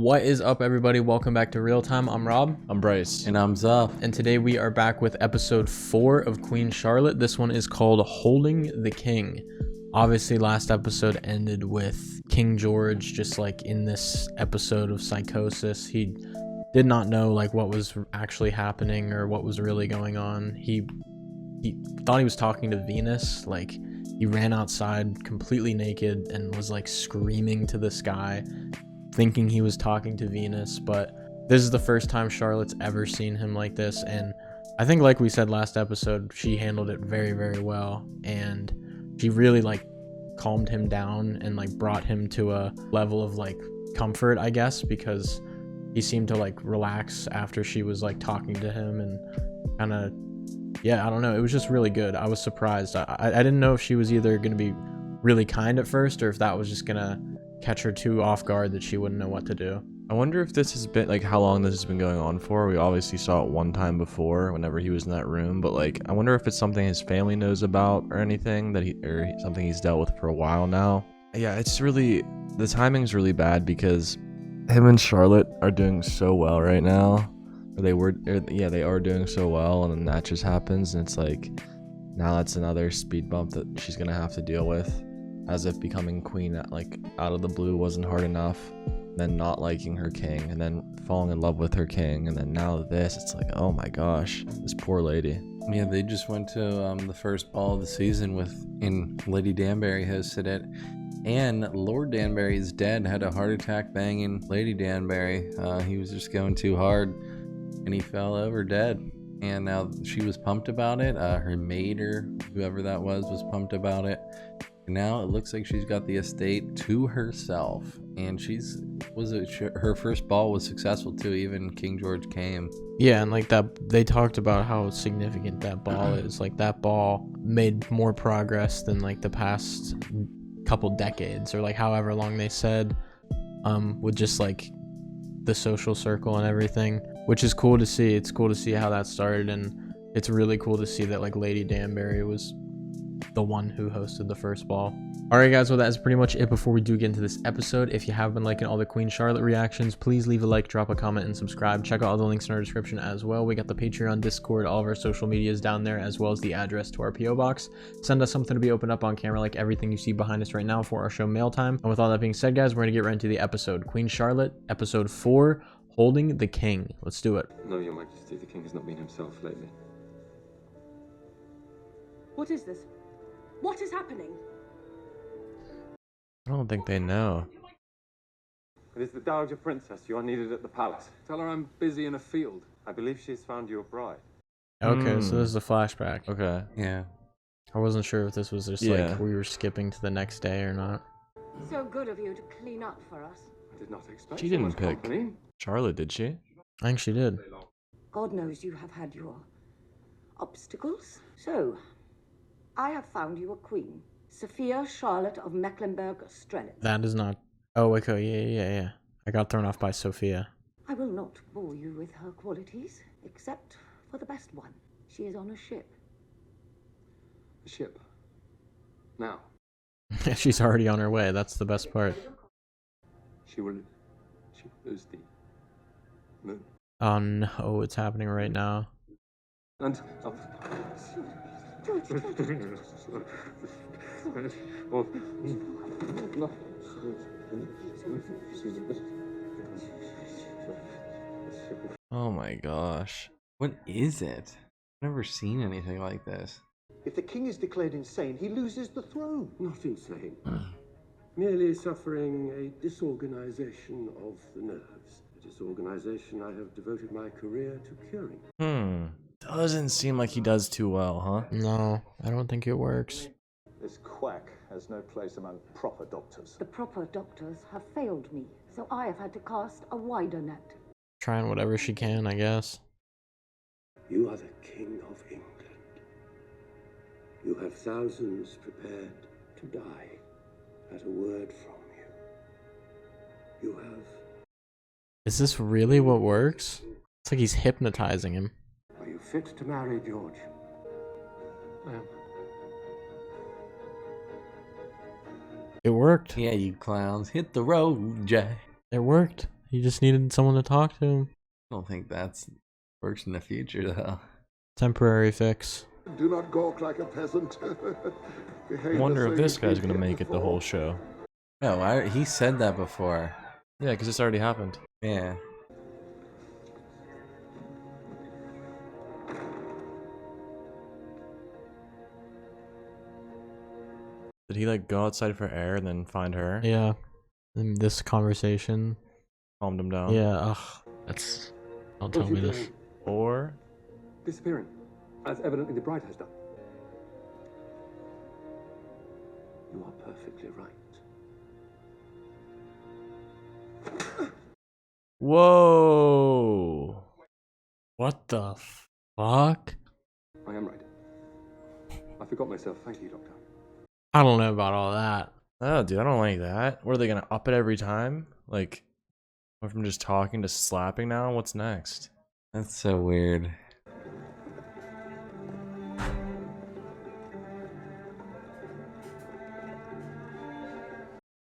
What is up, everybody? Welcome back to Real Time. I'm Rob. I'm Bryce. And I'm Zuff. And today we are back with episode 4 of Queen Charlotte. This one is called Holding the King. Obviously, last episode ended with King George just like in this episode of psychosis. He did not know like what was actually happening or what was really going on. He thought he was talking to Venus. Like, he ran outside completely naked and was like screaming to the sky, thinking he was talking to Venus. But this is the first time Charlotte's ever seen him like this, and I think, like we said last episode, she handled it very, very well, and she really like calmed him down and like brought him to a level of like comfort, I guess, because he seemed to like relax after she was like talking to him and kind of, yeah, I don't know, it was just really good. I was surprised. I didn't know if she was either going to be really kind at first or if that was just gonna catch her too off guard that she wouldn't know what to do. I wonder if this has been like how long this has been going on for. We obviously saw it one time before whenever he was in that room, but like I wonder if it's something his family knows about or anything that something he's dealt with for a while now. Yeah, it's really, the timing's really bad because him and Charlotte are doing so well right now. They are doing so well, and then that just happens, and it's like now that's another speed bump that she's gonna have to deal with, as if becoming queen like out of the blue wasn't hard enough, then not liking her king, and then falling in love with her king, and then now this. It's like, oh my gosh, this poor lady. Yeah, they just went to the first ball of the season and Lady Danbury hosted it. And Lord Danbury's dead, had a heart attack banging Lady Danbury. He was just going too hard and he fell over dead. And now she was pumped about it. Her maid or whoever that was pumped about it. And now it looks like she's got the estate to herself. And her first ball was successful too. Even King George came. Yeah, and like that, they talked about how significant that ball is. Like, that ball made more progress than like the past couple decades, or like however long they said, with just like the social circle and everything, which is cool to see. It's cool to see how that started, and it's really cool to see that like Lady Danbury was the one who hosted the first ball. Alright guys, well that is pretty much it before we do get into this episode. If you have been liking all the Queen Charlotte reactions, please leave a like, drop a comment, and subscribe. Check out all the links in our description as well. We got the Patreon, Discord, all of our social medias down there, as well as the address to our PO box. Send us something to be opened up on camera, like everything you see behind us right now, for our show Mail Time. And with all that being said, guys, we're gonna get right into the episode. Queen Charlotte, episode 4, Holding the King. Let's do it. No, Your Majesty, the king has not been himself lately. What is this? What is happening? I don't think they know. It is the Dowager Princess. You are needed at the palace. Tell her I'm busy in a field. I believe she has found you a bride. Okay, so this is a flashback. Okay. Yeah. I wasn't sure if this was just like we were skipping to the next day or not. So good of you to clean up for us. I did not expect She so didn't much pick company. Charlotte, did she? I think she did. God knows you have had your obstacles. So, I have found you a queen. Sophia Charlotte of Mecklenburg-Strelitz. That is not... Oh, okay, yeah. I got thrown off by Sophia. I will not bore you with her qualities, except for the best one. She is on a ship. A ship. Now. She's already on her way. That's the best part. She will lose the moon. Oh no, it's happening right now. And Oh my gosh. What is it? I've never seen anything like this. If the king is declared insane, he loses the throne. Not insane. Merely suffering a disorganization of the nerves. A disorganization I have devoted my career to curing. Doesn't seem like he does too well, huh? No, I don't think it works. This quack has no place among proper doctors. The proper doctors have failed me, so I have had to cast a wider net. Trying whatever she can, I guess. You are the King of England. You have thousands prepared to die at a word from you. You have... Is this really what works? It's like he's hypnotizing him. Are you fit to marry, George? I am. It worked. Yeah, you clowns. Hit the road, Jay. It worked. He just needed someone to talk to him. I don't think that's works in the future though. Temporary fix. Do not gawk like a peasant. I wonder if this guy's gonna make it the whole show. No, he said that before. Yeah, because this already happened. Yeah. Did he like go outside for air and then find her? Yeah. And this conversation. Calmed him down. Yeah, ugh. That's... Don't tell me this. Or Disappearing, as evidently the bride has done. You are perfectly right. whoa. What the fuck? I am right. I forgot myself. Thank you, Doctor. I don't know about all that. Oh, dude, I don't like that. What are they gonna up it every time? Like, went from just talking to slapping now? What's next? That's so weird.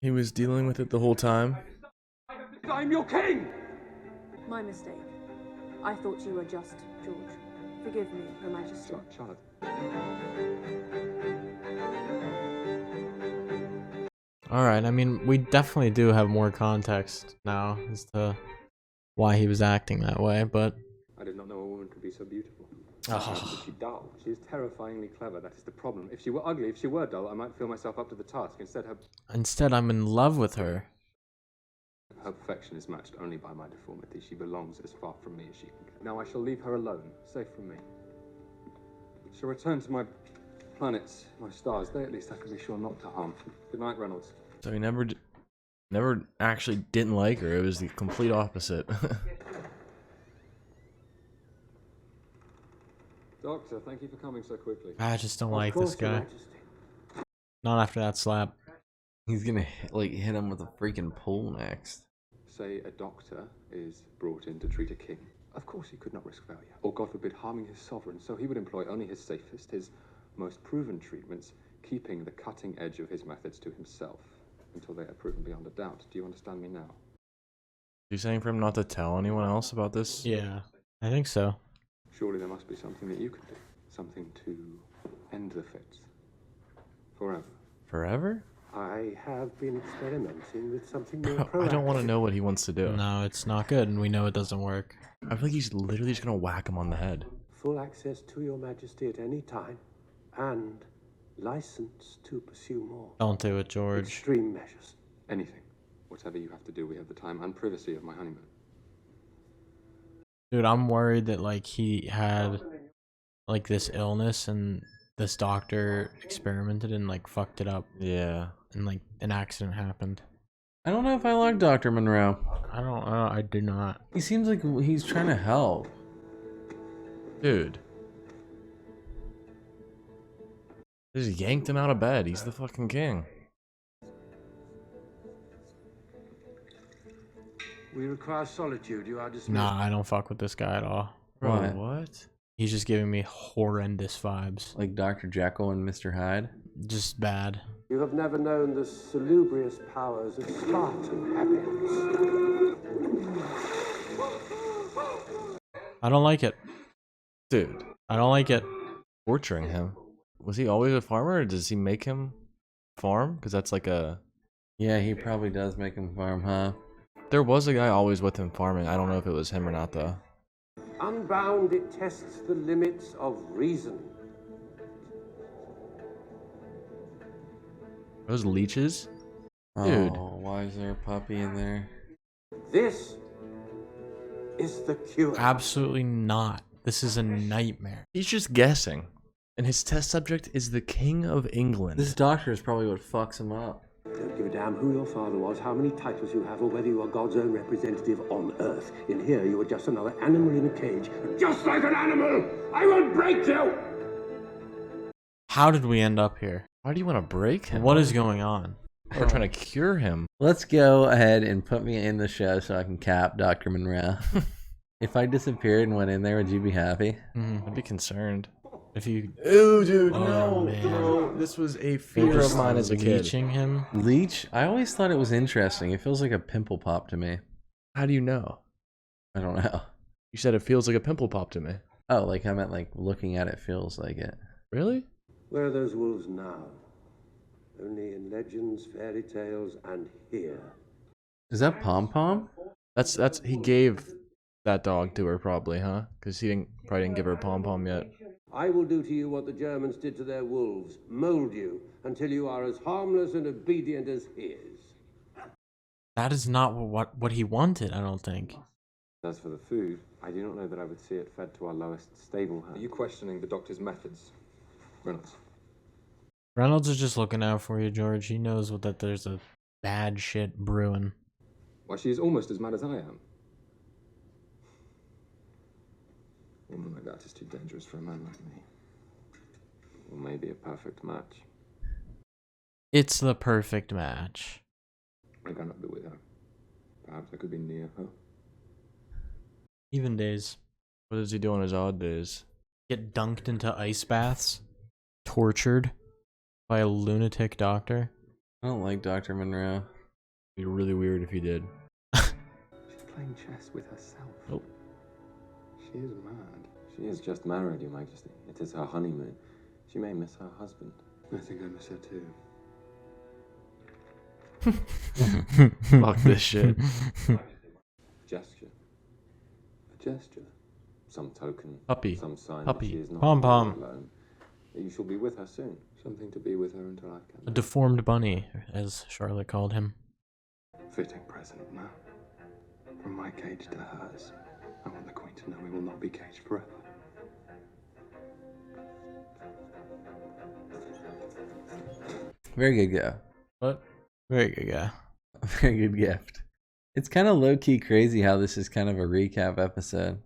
He was dealing with it the whole time. I'm your king! My mistake. I thought you were just George. Forgive me, Your Majesty. Charlotte. Alright, I mean, we definitely do have more context now as to why he was acting that way, but... I did not know a woman could be so beautiful. Oh. Is she dull? She is terrifyingly clever. That is the problem. If she were ugly, if she were dull, I might feel myself up to the task. Instead, I'm in love with her. Her perfection is matched only by my deformity. She belongs as far from me as she can get. Now I shall leave her alone, safe from me. Shall return to my planets, my stars. They at least I can be sure not to harm. Good night, Reynolds. So he never actually didn't like her. It was the complete opposite. Doctor, thank you for coming so quickly. I just don't like this guy. Not after that slap. He's gonna hit him with a freaking pole next. Say a doctor is brought in to treat a king. Of course he could not risk failure, or God forbid harming his sovereign, so he would employ only his safest, his most proven treatments, keeping the cutting edge of his methods to himself until they are proven beyond a doubt. Do you understand me now? You saying for him not to tell anyone else about this? Yeah, I think so. Surely there must be something that you can do. Something to end the fits. Forever. Forever? I have been experimenting with something more Bro, I don't want to know what he wants to do. No, it's not good, and we know it doesn't work. I feel like he's literally just gonna whack him on the head. Full access to your majesty at any time, and license to pursue more. Don't do it, George. Extreme measures. Anything. Whatever you have to do, we have the time and privacy of my honeymoon. Dude, I'm worried that, like, he had, like, this illness, and this doctor experimented and, like, fucked it up. Yeah. And, like, an accident happened. I don't know if I like Dr. Monroe. I do not. He seems like he's trying to help. Dude. They just yanked him out of bed. He's the fucking king. We require solitude. You are dismissed. Nah, I don't fuck with this guy at all. Bro, Why? what? He's just giving me horrendous vibes. Like Dr. Jekyll and Mr. Hyde. Just bad. You have never known the salubrious powers of Spartan habits. I don't like it. Dude. I don't like it. Torturing him. Was he always a farmer, or does he make him farm? Because that's like a... Yeah, he probably does make him farm, huh? There was a guy always with him farming. I don't know if it was him or not, though. Unbound, it tests the limits of reason. Those leeches? Dude. Oh, why is there a puppy in there? This is the cure. Absolutely not. This is a nightmare. He's just guessing. And his test subject is the King of England. This doctor is probably what fucks him up. Don't give a damn who your father was, how many titles you have, or whether you are God's own representative on Earth. In here, you are just another animal in a cage. Just like an animal! I will break you! How did we end up here? Why do you want to break him? What is going on? We're trying to cure him. Let's go ahead and put me in the show so I can cap Dr. Monroe. If I disappeared and went in there, would you be happy? I'd be concerned. If you... Ew, dude, Oh, man. no. This was a You're fear just of mine as a kid. leeching him? Leech? I always thought it was interesting. It feels like a pimple pop to me. How do you know? I don't know. You said it feels like a pimple pop to me. Oh, like I meant like looking at it feels like it. Really? Where are those wolves now? Only in legends, fairy tales, and here. Is that Pom Pom? That's he gave that dog to her probably, huh? Because he probably didn't give her pom pom yet. I will do to you what the Germans did to their wolves, mold you until you are as harmless and obedient as his. That is not what he wanted, I don't think. As for the food, I do not know that I would see it fed to our lowest stable hand. Are you questioning the doctor's methods, Reynolds? Reynolds is just looking out for you, George. He knows that there's a bad shit brewing. Why, she is almost as mad as I am. A woman like that is too dangerous for a man like me. Or maybe a perfect match. It's the perfect match. I cannot be with her. Perhaps I could be near her. Even days. What does he do on his odd days? Get dunked into ice baths. Tortured by a lunatic doctor. I don't like Dr. Monroe. It'd be really weird if he did. She's playing chess with herself. Oh. She is mad. She is just married, Your Majesty. It is her honeymoon. She may miss her husband. I think I miss her too. Fuck this shit. Gesture. A gesture. Some token. Puppy. Some sign Puppy. that she is not Pom-pom. alone. That you shall be with her soon. Something to be with her until I A can. deformed bunny, as Charlotte called him. Fitting present now. From my cage to hers. I want the Queen to know we will not be caged forever. Very good go. What? Very good guy. Very good gift. It's kind of low-key crazy how this is kind of a recap episode.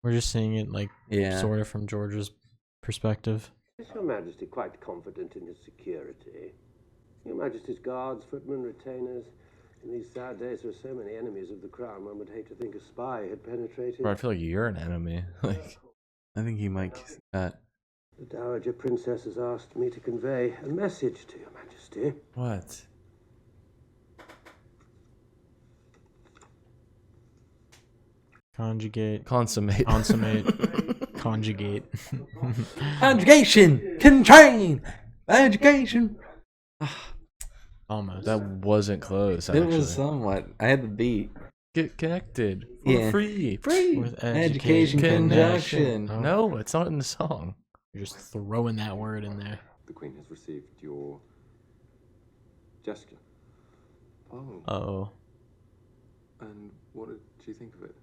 We're just seeing it like Yeah. sort of from George's perspective. Is Your Majesty quite confident in his security? Your Majesty's guards, footmen, retainers. In these sad days, there are so many enemies of the crown, one would hate to think a spy had penetrated. Bro, I feel like you're an enemy. Like, I think he might kiss that. The Dowager Princess has asked me to convey a message to Your Majesty. what? Conjugate. Consummate. Consummate. Conjugate. Conjugation! Constrain! Education! Almost. That wasn't close, actually. It was somewhat. I had the beat. Get connected. For Yeah. free. With Education conjunction. Oh, No, it's not in the song. You're just throwing that word in there. The Queen has received your gesture. Oh. Uh-oh. And what did she think of it?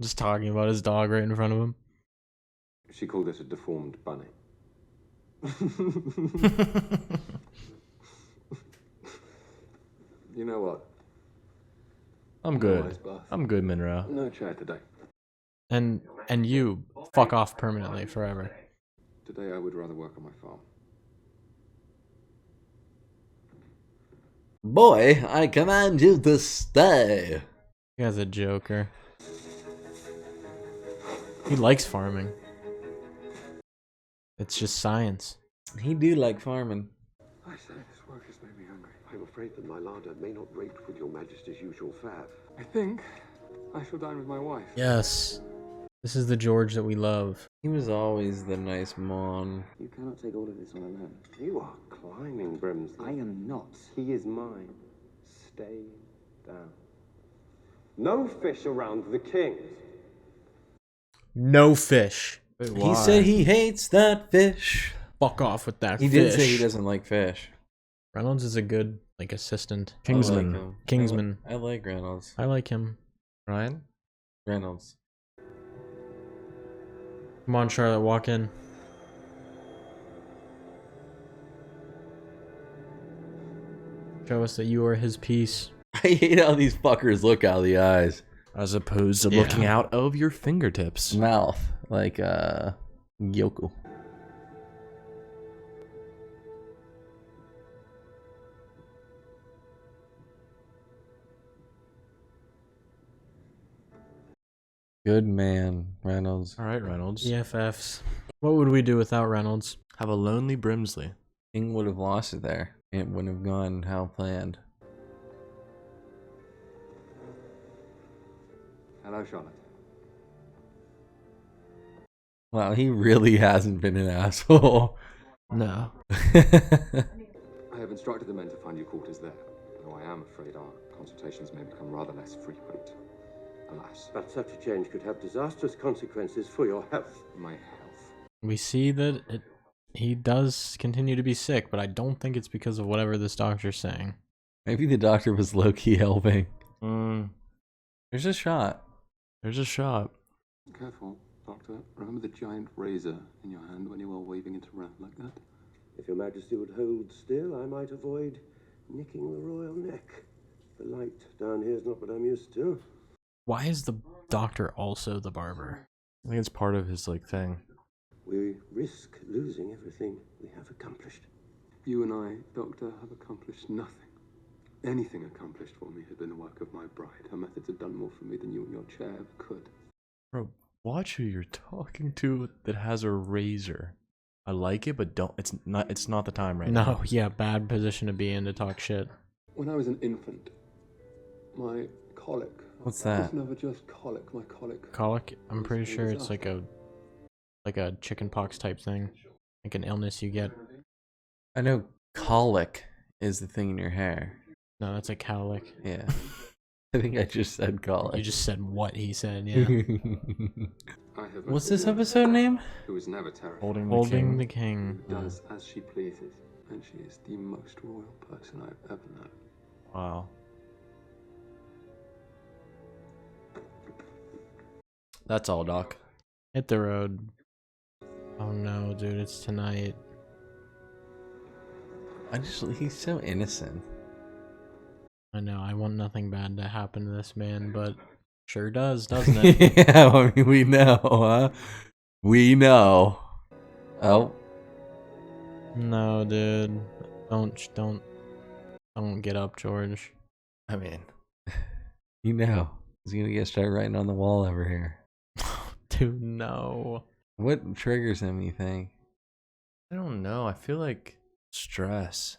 Just talking about his dog right in front of him. She called it a deformed bunny. You know what? I'm No good. ice bath. I'm good, Monroe. No chair today. And you fuck off permanently forever. Today I would rather work on my farm. Boy, I command you to stay. You guy's a joker. He likes farming. It's just science. He do like farming. I say this work has made me hungry. I'm afraid that my larder may not rate with Your Majesty's usual fare. I think I shall dine with my wife. Yes. This is the George that we love. He was always the nice mon. You cannot take all of this on alone. You are climbing, Brimsley. I am not. He is mine. Stay down. No fish around the king. No fish. Wait, He said he hates that fish. Fuck off with that He fish. did say he doesn't like fish. Reynolds is a good, like, assistant. Kingsman. I like him. Kingsman. I like Reynolds. I like him. Ryan? Reynolds. Come on, Charlotte, walk in. Show us that you are his piece. I hate how these fuckers look out of the eyes. As opposed to Yeah. looking out of your fingertips. Mouth. Like, Yoko. Good man, Reynolds. All right, Reynolds. EFFs. What would we do without Reynolds? Have a lonely Brimsley. King would have lost it there. It wouldn't have gone how planned. Hello, Charlotte. Wow, he really hasn't been an asshole. No. I have instructed the men to find you quarters there, though I am afraid our consultations may become rather less frequent. Alas. But such a change could have disastrous consequences for your health. My health. We see that he does continue to be sick, but I don't think it's because of whatever this doctor's saying. Maybe the doctor was low-key helping. There's a shot. There's a shot. Careful, Doctor. Remember the giant razor in your hand when you were waving it around like that? If your majesty would hold still, I might avoid nicking the royal neck. The light down here is not what I'm used to. Why is the doctor also the barber? I think it's part of his like thing. We risk losing everything we have accomplished. You and I, Doctor, have accomplished nothing. Anything accomplished for me had been the work of my bride. Her methods have done more for me than you and your chair ever could. Bro, watch who you're talking to that has a razor. I like it, but don't. It's not the time right now. No, yeah, bad position to be in to talk shit. When I was an infant, my colic. What's It that? was never just colic. My colic. Colic? I'm pretty sure it's like a chicken pox type thing, like an illness you get. I know colic is the thing in your hair. No, that's a cowlick. Yeah. I think I just said colic. You just said what he said, yeah. I have What's this episode name? Who is never terrified. Holding the king. Does as she pleases, and she is the most royal person I've ever known. Wow. That's all, Doc. Hit the road. Oh no, dude, it's tonight. He's so innocent. I know, I want nothing bad to happen to this man, but sure does, doesn't it? Yeah, I mean, we know, huh? We know. Oh. No, dude. Don't get up, George. I mean, you know. He's gonna get started writing on the wall over here. Dude, no. What triggers him, you think? I don't know. I feel like stress.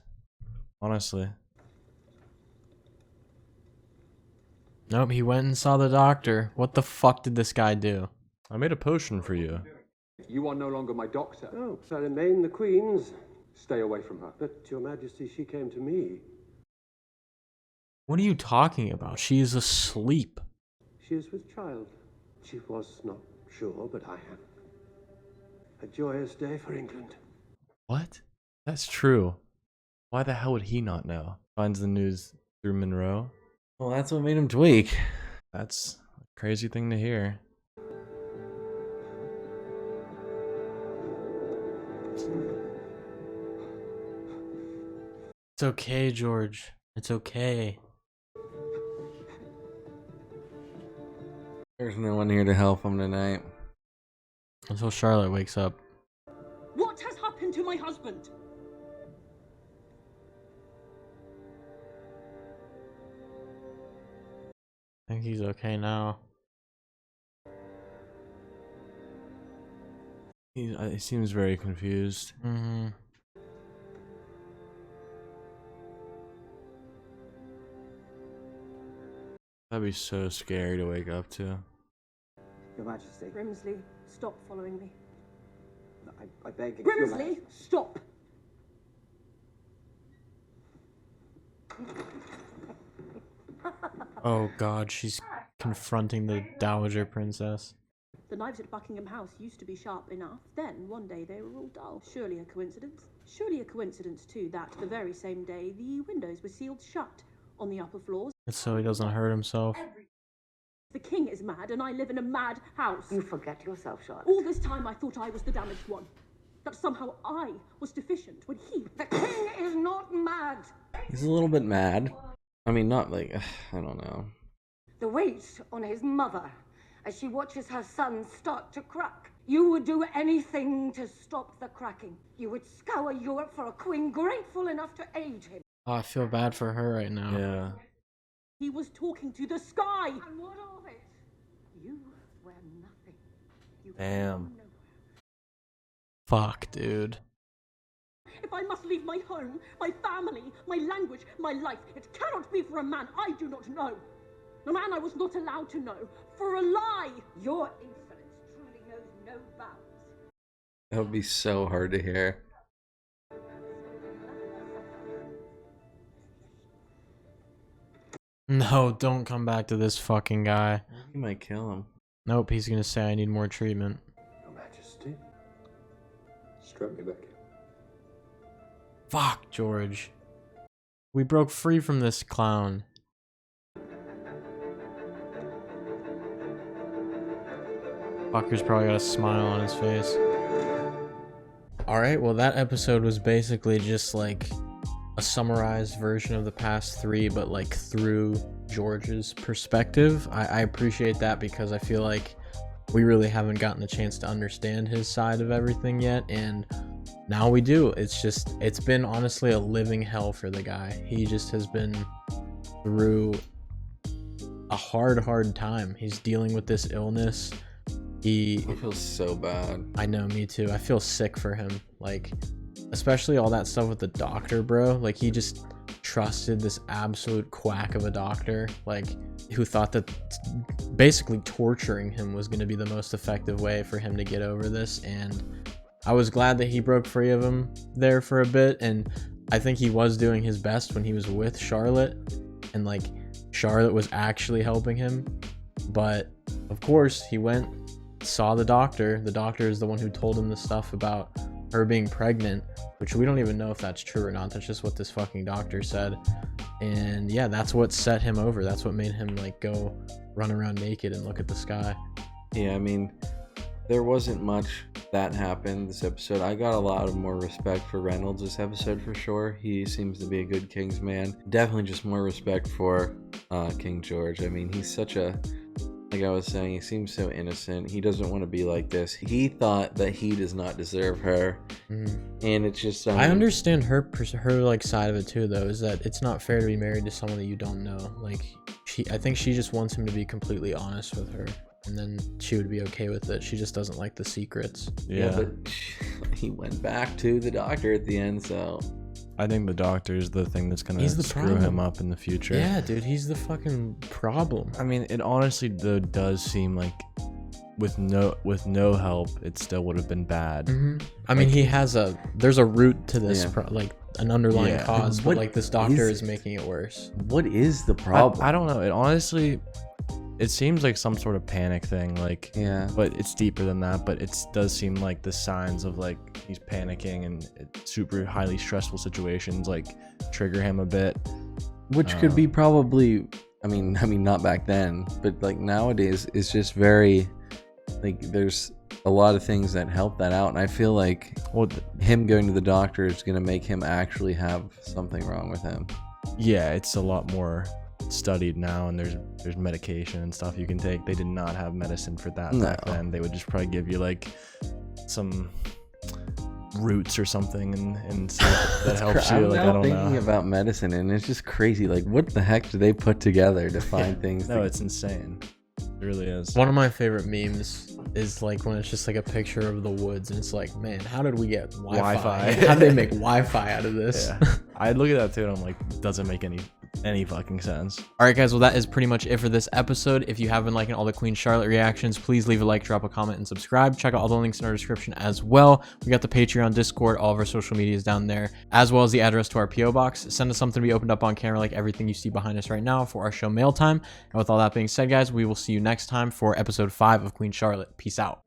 Honestly. Nope, he went and saw the doctor. What the fuck did this guy do? I made a potion for you. You are no longer my doctor. Oh, so I remain the Queen's. Stay away from her. But, Your Majesty, she came to me. What are you talking about? She is asleep. She is with child. She was not sure, but I am. A joyous day for England. What? That's true. Why the hell would he not know? Finds the news through Monroe. Well, that's what made him tweak. That's a crazy thing to hear. It's okay, George. It's okay. There's no one here to help him tonight. Until Charlotte wakes up. What has happened to my husband? I think he's okay now. He seems very confused. Mm-hmm. That'd be so scary to wake up to. Your Majesty. Grimsley, stop following me. I beg Your Grimsley, Majesty. stop! Oh god, she's confronting the Dowager Princess. The knives at Buckingham House used to be sharp enough. Then, one day, they were all dull. Surely a coincidence? Surely a coincidence, too, that the very same day the windows were sealed shut on the upper floors. It's so he doesn't hurt himself. The king is mad, and I live in a mad house. You forget yourself, Charlotte. All this time I thought I was the damaged one. That somehow I was deficient when he... The king is not mad. He's a little bit mad. I mean, not like, I don't know. The weight on his mother as she watches her son start to crack. You would do anything to stop the cracking. You would scour Europe for a queen grateful enough to aid him. Oh, I feel bad for her right now. Yeah. He was talking to the sky. And what of it? You were nothing. You Damn. were nowhere. Fuck, dude. If I must leave my home, my family, my language, my life, it cannot be for a man I do not know. A man I was not allowed to know. For a lie! Your insolence truly knows no bounds. That would be so hard to hear. No, don't come back to this fucking guy. You might kill him. Nope, he's gonna say I need more treatment. Your Majesty. Stroke me back. Fuck, George. We broke free from this clown. Fucker's probably got a smile on his face. Alright, well that episode was basically just like a summarized version of the past three, but like through George's perspective. I appreciate that because I feel like we really haven't gotten a chance to understand his side of everything yet, and now we do. It's been honestly a living hell for the guy. He just has been through a hard time. He's dealing with this illness. I feel so bad. I know, me too. I feel sick for him. Like, especially all that stuff with the doctor, bro. Like, he just trusted this absolute quack of a doctor, like, who thought that basically torturing him was going to be the most effective way for him to get over this. And I was glad that he broke free of him there for a bit. And I think he was doing his best when he was with Charlotte, and like Charlotte was actually helping him. But of course, he went, saw the doctor. The doctor is the one who told him the stuff about her being pregnant, which we don't even know if that's true or not. That's just what this fucking doctor said. And yeah, that's what set him over. That's what made him like go run around naked and look at the sky. Yeah, I mean, there wasn't much that happened this episode. I got a lot of more respect for Reynolds this episode for sure. He seems to be a good King's man. Definitely just more respect for King George. I mean, he's such a, like I was saying, he seems so innocent. He doesn't want to be like this. He thought that he does not deserve her. And it's just... I understand her like side of it too, though, is that it's not fair to be married to someone that you don't know. Like, I think she just wants him to be completely honest with her, and then she would be okay with it. She just doesn't like the secrets. Yeah, but he went back to the doctor at the end, so... I think the doctor is the thing that's gonna screw him up in the future. Yeah, dude, he's the fucking problem. I mean, it honestly though does seem like with no help, it still would have been bad. I mean, there's a root to this, like an underlying cause, but like this doctor is making it worse. What is the problem? I don't know. It honestly, it seems like some sort of panic thing, like, but it's deeper than that. But it does seem like the signs of like he's panicking and super highly stressful situations like trigger him a bit, which could be probably, I mean not back then, but like nowadays it's just very like there's a lot of things that help that out, and I feel like him going to the doctor is going to make him actually have something wrong with him. Yeah, it's a lot more studied now, and there's medication and stuff you can take. They did not have medicine for that back then. They would just probably give you like some roots or something and see if that helps you. Like, I don't know. I'm thinking about medicine, and it's just crazy. Like, what the heck do they put together to find things? No, it's insane. It really is. One of my favorite memes is like when it's just like a picture of the woods, and it's like, man, how did we get Wi-Fi? How did they make Wi-Fi out of this? Yeah. I look at that too, and I'm like, doesn't make any fucking sense. All right, guys, well, that is pretty much it for this episode. If you have been liking all the Queen Charlotte reactions, please leave a like, drop a comment, and subscribe. Check out all the links in our description as well. We got the Patreon, Discord, all of our social medias down there, as well as the address to our PO box. Send us something to be opened up on camera, like everything you see behind us right now, for our show mail time. And with all that being said, guys, we will see you next time for episode 5 of Queen Charlotte. Peace out.